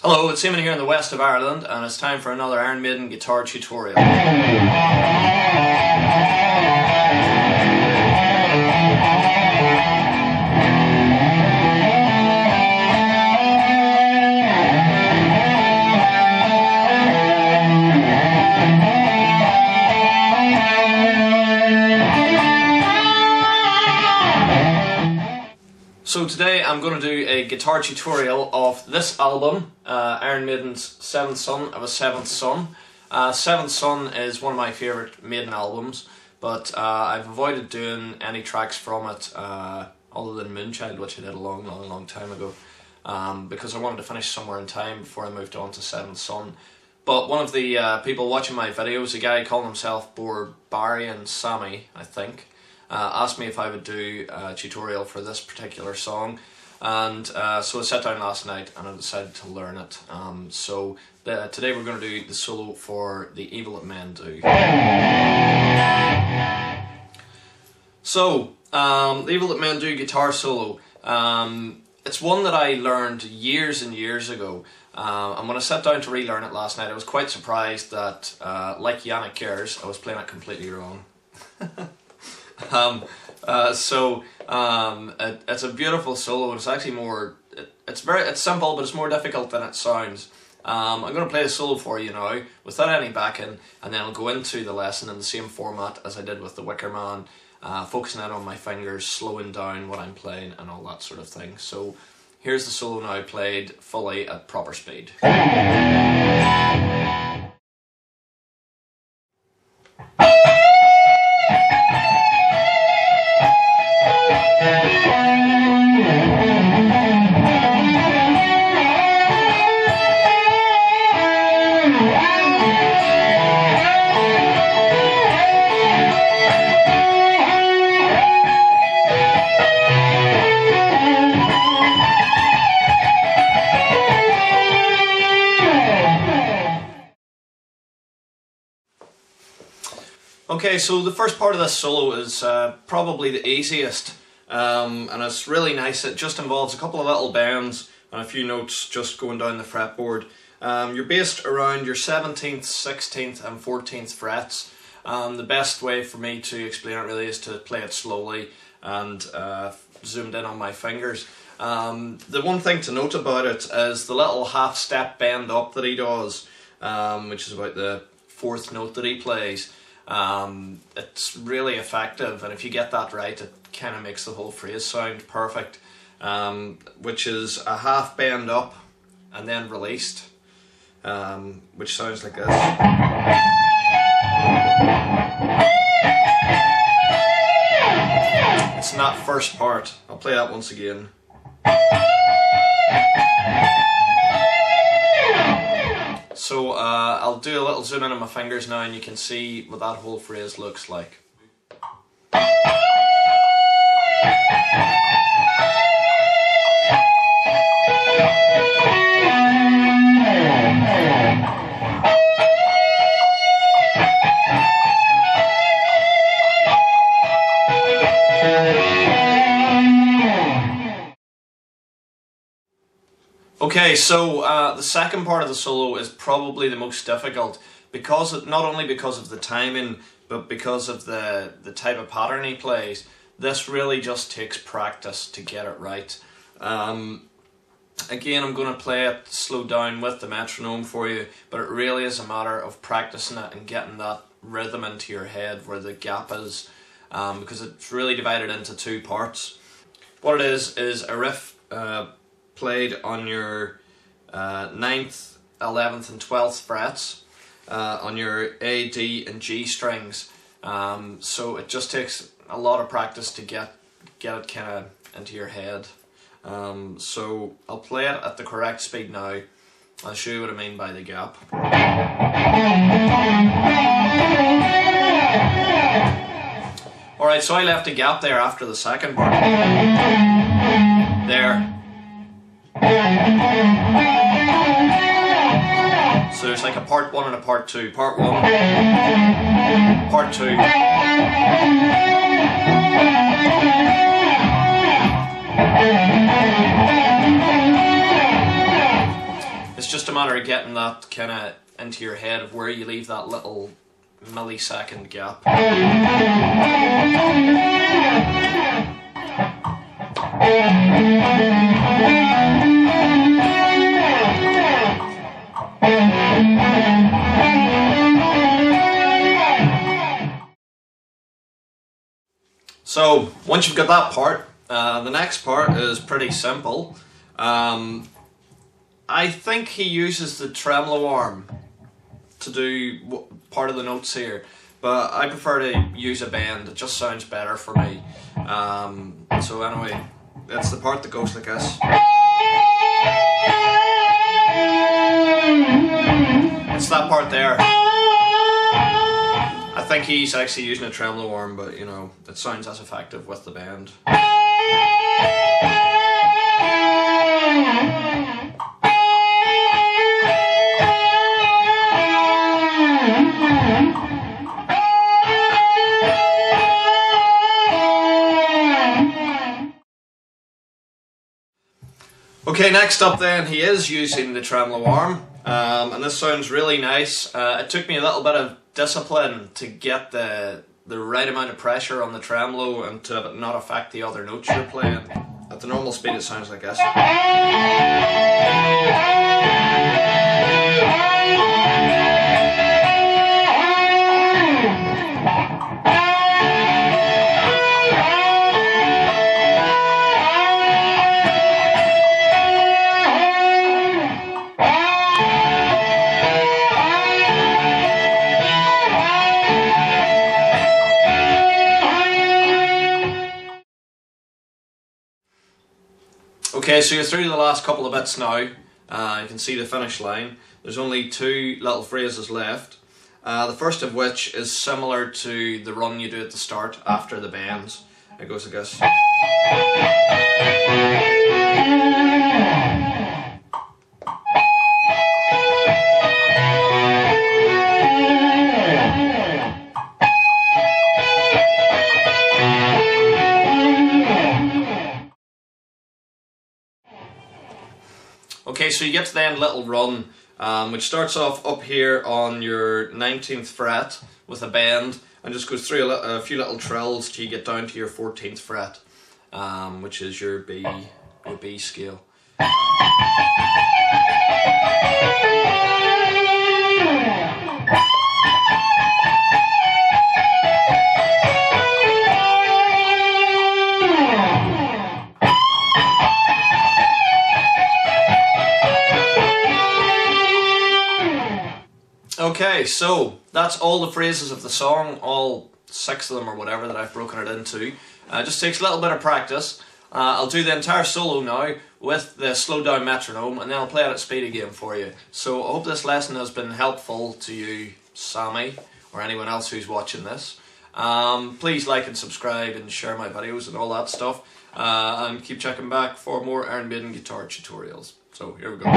Hello, it's Eamon here in the west of Ireland, and it's time for another Iron Maiden guitar tutorial. So today I'm going to do a guitar tutorial of this album, Iron Maiden's Seventh Son of a Seventh Son. Seventh Son is one of my favourite Maiden albums, but I've avoided doing any tracks from it other than Moonchild, which I did a long time ago, because I wanted to finish somewhere in time before I moved on to Seventh Son. But one of the people watching my videos, a guy calling himself Barbarian Sammy, I think, asked me if I would do a tutorial for this particular song, and so I sat down last night and I decided to learn it. Today we're going to do the solo for The Evil That Men Do. So, The Evil That Men Do guitar solo, it's one that I learned years and years ago, and when I sat down to relearn it last night I was quite surprised that, like Yannick Gers, I was playing it completely wrong. It's a beautiful solo, and it's actually more, it's simple, but it's more difficult than it sounds. I'm going to play the solo for you now, without any backing, and then I'll go into the lesson in the same format as I did with the Wicker Man, focusing in on my fingers, slowing down what I'm playing, and all that sort of thing. So here's the solo now, played fully at proper speed. Okay, so the first part of this solo is probably the easiest, and it's really nice. It just involves a couple of little bends and a few notes just going down the fretboard. You're based around your 17th, 16th and 14th frets. The best way for me to explain it really is to play it slowly and zoomed in on my fingers. The one thing to note about it is the little half step bend up that he does, which is about the 4th note that he plays. It's really effective, and if you get that right, it kind of makes the whole phrase sound perfect, which is a half bend up and then released, which sounds like this. It's in that first part. I'll play that once again. So I'll do a little zoom in on my fingers now, and you can see what that whole phrase looks like. Okay, so the second part of the solo is probably the most difficult, not only because of the timing, but because of the type of pattern he plays. This really just takes practice to get it right. Again, I'm going to play it slowed down with the metronome for you, but it really is a matter of practicing it and getting that rhythm into your head where the gap is, because it's really divided into two parts. What it is a riff played on your 9th, 11th and 12th frets, on your A, D and G strings. So it just takes a lot of practice to get it kind of into your head. So I'll play it at the correct speed now. I'll show you what I mean by the gap. Alright, so I left a gap there after the second part. There. So there's like a part 1 and a part 2. Part 1, part 2. just a matter of getting that kind of into your head of where you leave that little millisecond gap. So once you've got that part, the next part is pretty simple. I think he uses the tremolo arm to do part of the notes here, but I prefer to use a bend. It just sounds better for me. So anyway, that's the part that goes like this. It's that part there. I think he's actually using a tremolo arm, but you know, it sounds as effective with the bend. Okay, next up then, he is using the tremolo arm, and this sounds really nice. It took me a little bit of discipline to get the right amount of pressure on the tremolo and to not affect the other notes you're playing. At the normal speed it sounds like this. Okay, so you're through the last couple of bits now. You can see the finish line. There's only two little phrases left. The first of which is similar to the run you do at the start after the bends. It goes like this. Okay, so you get to the end little run, which starts off up here on your 19th fret with a bend and just goes through a few little trills till you get down to your 14th fret, which is your B scale. Okay, so that's all the phrases of the song, all 6 of them or whatever that I've broken it into. It just takes a little bit of practice. I'll do the entire solo now with the slowed down metronome, and then I'll play it at speed again for you. So I hope this lesson has been helpful to you, Sammy, or anyone else who's watching this. Please like and subscribe and share my videos and all that stuff. And keep checking back for more Iron Maiden guitar tutorials. So here we go.